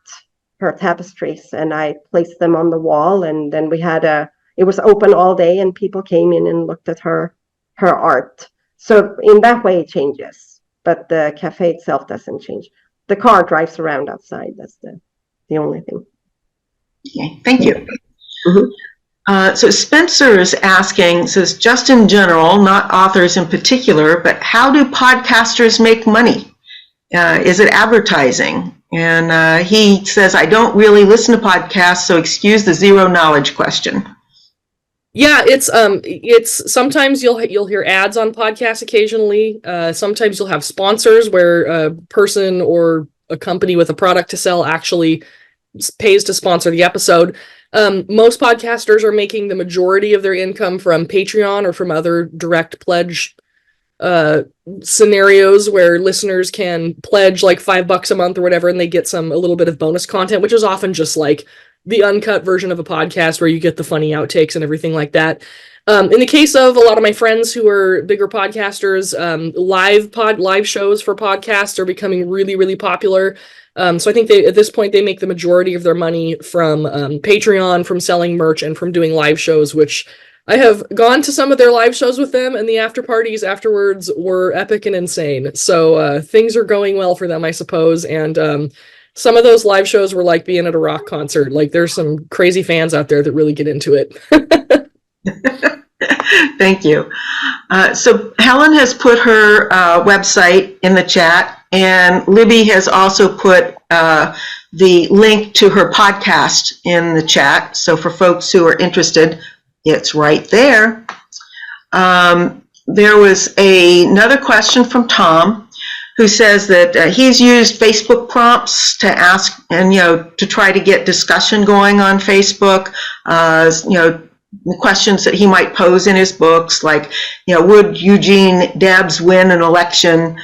her tapestries, and I placed them on the wall. And then it was open all day, and people came in and looked at her art. So in that way it changes, but the cafe itself doesn't change. The car drives around outside. That's the only thing.
Okay, thank you.
Mm-hmm.
So Spencer is asking, says, just in general, not authors in particular, but how do podcasters make money? Is it advertising? And he says, I don't really listen to podcasts, so excuse the zero knowledge question.
Yeah, it's sometimes you'll hear ads on podcasts occasionally. Sometimes you'll have sponsors where a person or a company with a product to sell actually pays to sponsor the episode. Most podcasters are making the majority of their income from Patreon or from other direct pledge scenarios where listeners can pledge like $5 a month or whatever, and they get a little bit of bonus content, which is often just like the uncut version of a podcast where you get the funny outtakes and everything like that. In the case of a lot of my friends who are bigger podcasters, live shows for podcasts are becoming really, really popular. So I think at this point they make the majority of their money from Patreon, from selling merch, and from doing live shows, which I have gone to some of their live shows with them, and the after parties afterwards were epic and insane. So things are going well for them, I suppose. And some of those live shows were like being at a rock concert. Like there's some crazy fans out there that really get into it.
Thank you. So Helen has put her website in the chat, and Libby has also put the link to her podcast in the chat. So for folks who are interested, it's right there. There was another question from Tom, who says that he's used Facebook prompts to ask and, to try to get discussion going on Facebook, the questions that he might pose in his books, like, would Eugene Debs win an election?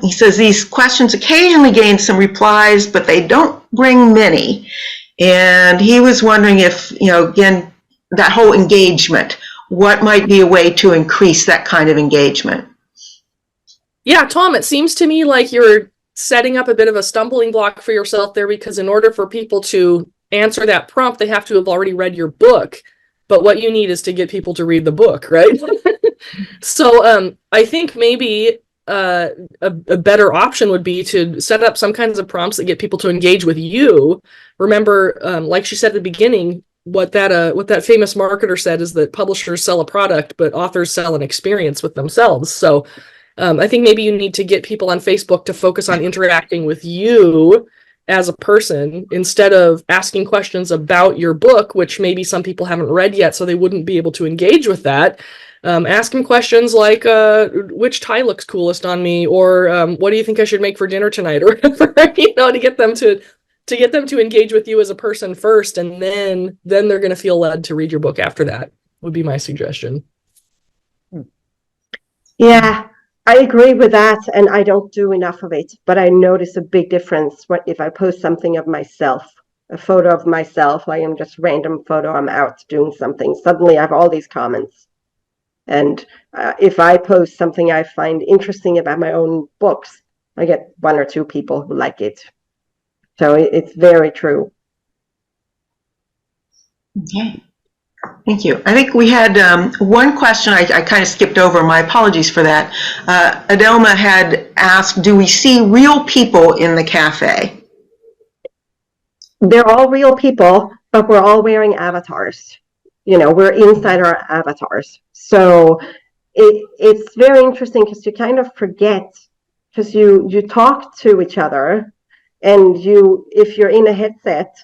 He says these questions occasionally gain some replies, but they don't bring many. And he was wondering if, again, that whole engagement, what might be a way to increase that kind of engagement?
Yeah, Tom, it seems to me like you're setting up a bit of a stumbling block for yourself there, because in order for people to answer that prompt, they have to have already read your book. But what you need is to get people to read the book, right? So I think maybe a better option would be to set up some kinds of prompts that get people to engage with you. Remember, like she said at the beginning, what that famous marketer said is that publishers sell a product, but authors sell an experience with themselves. So I think maybe you need to get people on Facebook to focus on interacting with you as a person instead of asking questions about your book, which maybe some people haven't read yet, so they wouldn't be able to engage with that. Ask them questions like, which tie looks coolest on me, or what do you think I should make for dinner tonight, or whatever, to get them to engage with you as a person first, and then they're going to feel led to read your book after that, would be my suggestion.
Yeah, I agree with that, and I don't do enough of it, but I notice a big difference if I post something of myself, a photo of myself, like I'm just random photo, I'm out doing something. Suddenly I have all these comments. And if I post something I find interesting about my own books, I get 1 or 2 people who like it. So it's very true.
Okay. Thank you. I think we had one question I kind of skipped over. My apologies for that. Adelma had asked, do we see real people in the cafe?
They're all real people, but we're all wearing avatars. We're inside our avatars. So it's very interesting because you kind of forget, because you talk to each other, and if you're in a headset,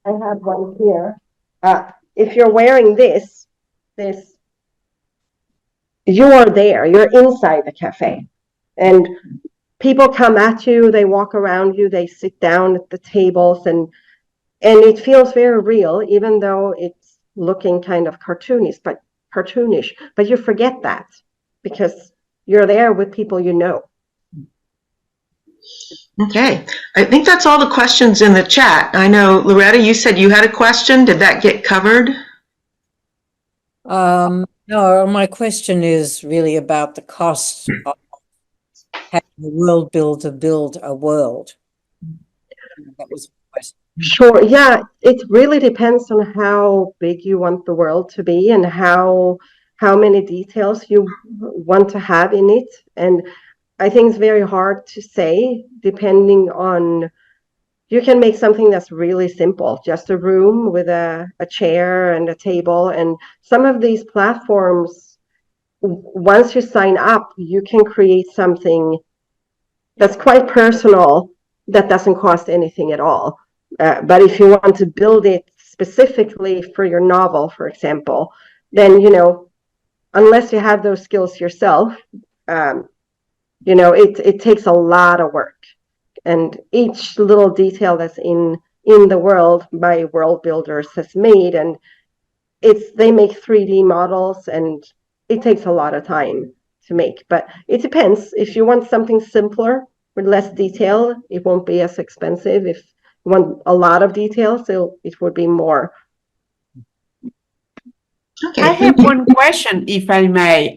I have one here. If you're wearing this, you are there. You're inside the cafe, and people come at you. They walk around you. They sit down at the tables, and it feels very real, even though it's looking kind of cartoonish. But you forget that because you're there with people you know.
Okay, I think that's all the questions in the chat. I know, Loretta, you said you had a question. Did that get covered?
No, my question is really about the cost of having a world builder build a world. That was the question.
Sure. Yeah, it really depends on how big you want the world to be and how many details you want to have in it. And I think it's very hard to say, depending on, you can make something that's really simple, just a room with a chair and a table. And some of these platforms, once you sign up, you can create something that's quite personal, that doesn't cost anything at all. But if you want to build it specifically for your novel, for example, then, unless you have those skills yourself, it takes a lot of work. And each little detail that's in the world my world builders has made, and they make 3D models, and it takes a lot of time to make. But it depends. If you want something simpler with less detail, it won't be as expensive. If you want a lot of details, it would be more.
Okay.
I have one question, if I may.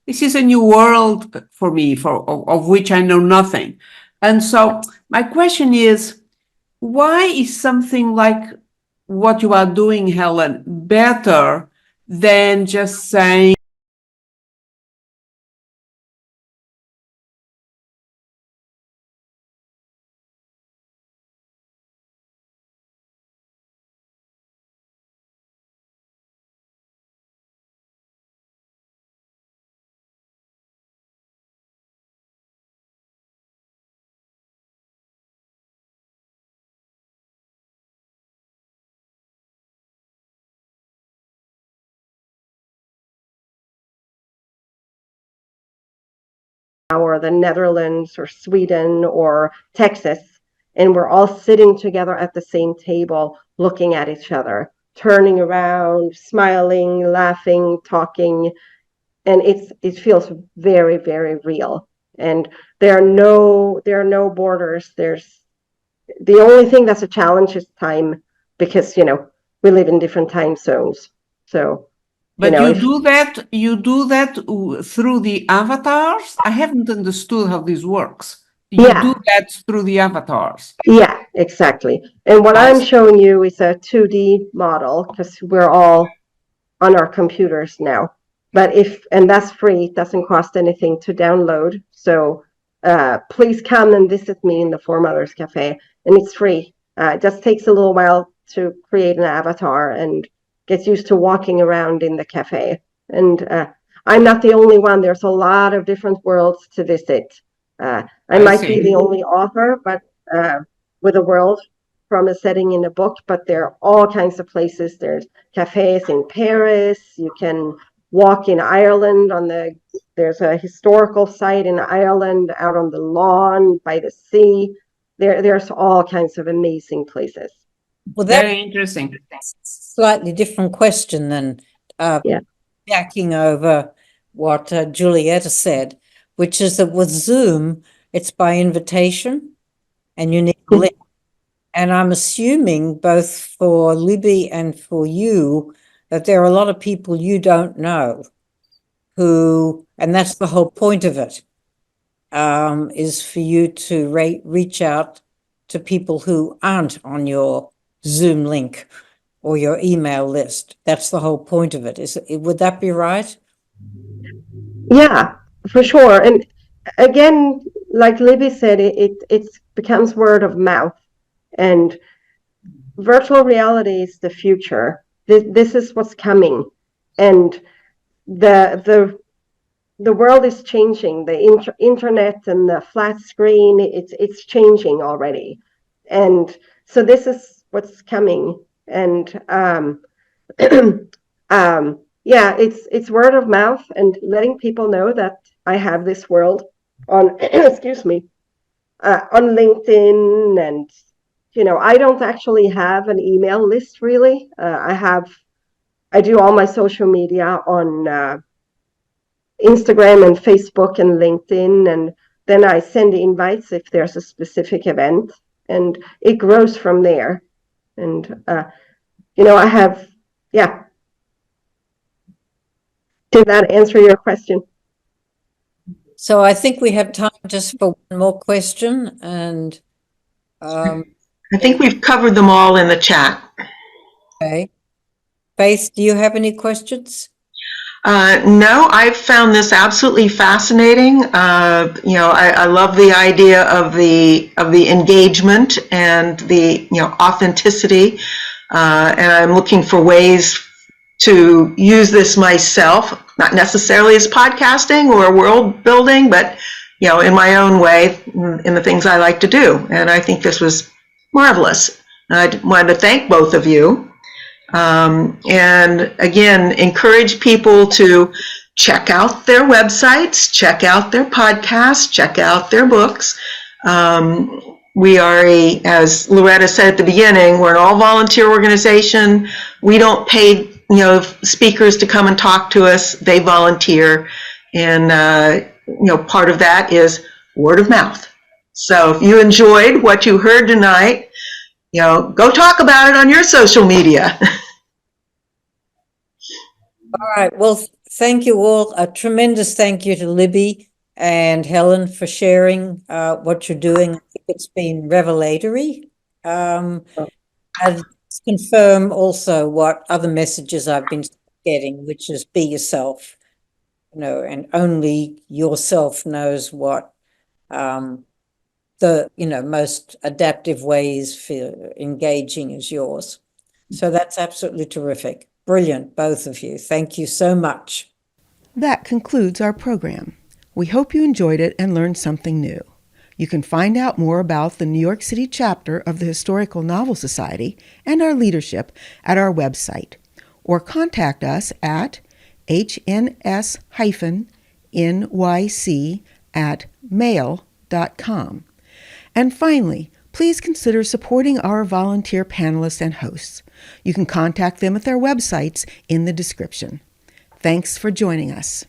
This is a new world for me, of which I know nothing. And so my question is, why is something like what you are doing, Helen, better than just saying,
or the Netherlands or Sweden or Texas, and we're all sitting together at the same table, looking at each other, turning around, smiling, laughing, talking. and it feels very, very real. And there are no borders. The only thing that's a challenge is time, because we live in different time zones. So
But
if
you do that through the avatars? I haven't understood how this works. You
Yeah.
do that through the avatars.
Yeah, exactly. And what
I
I'm
see.
showing you is a 2D model, because we're all on our computers now. And that's free, it doesn't cost anything to download. So please come and visit me in the Four Mothers Cafe, and it's free. It just takes a little while to create an avatar and get used to walking around in the cafe. And I'm not the only one. There's a lot of different worlds to visit. I might be
see.
the only author, but with a world from a setting in a book, but there are all kinds of places. There's cafes in Paris. You can walk in Ireland there's a historical site in Ireland out on the lawn by the sea. There's all kinds of amazing places.
Well, that's
Very interesting.
a slightly different question than
Yeah.
backing over what Julietta said, which is that with Zoom, it's by invitation and you need a link. And I'm assuming both for Libby and for you that there are a lot of people you don't know and that's the whole point of it, is for you to reach out to people who aren't on your Zoom link or your email list. That's the whole point of it. Would that be right?
Yeah, for sure. And again, like Libby said, it becomes word of mouth. And virtual reality is the future. This is what's coming. And the world is changing. The internet and the flat screen, it's changing already. And so this is what's coming. And yeah, it's word of mouth and letting people know that I have this world on excuse me, on LinkedIn. And I don't actually have an email list really. I do all my social media on Instagram and Facebook and LinkedIn, and then I send invites if there's a specific event, and it grows from there. And I have, yeah. Did that answer your question?
So I think we have time just for one more question, and
I think we've covered them all in the chat.
okay. Faith, do you have any questions?
No, I've found this absolutely fascinating. I love the idea of the engagement and the authenticity, and I'm looking for ways to use this myself, not necessarily as podcasting or world building, but in my own way, in the things I like to do. And I think this was marvelous. I wanted to thank both of you. And again, encourage people to check out their websites, check out their podcasts, check out their books. We are as Loretta said at the beginning, we're an all-volunteer organization. We don't pay speakers to come and talk to us. They volunteer. And, part of that is word of mouth. So if you enjoyed what you heard tonight, go talk about it on your social media.
All right. Well, thank you all. A tremendous thank you to Libby and Helen for sharing what you're doing. I think it's been revelatory. I'd confirm also what other messages I've been getting, which is be yourself, and only yourself knows what the most adaptive ways for engaging is yours. So that's absolutely terrific. Brilliant, both of you. Thank you so much.
That concludes our program. We hope you enjoyed it and learned something new. You can find out more about the New York City chapter of the Historical Novel Society and our leadership at our website, or contact us at hns-nyc@mail.com. And finally, please consider supporting our volunteer panelists and hosts. You can contact them at their websites in the description. Thanks for joining us.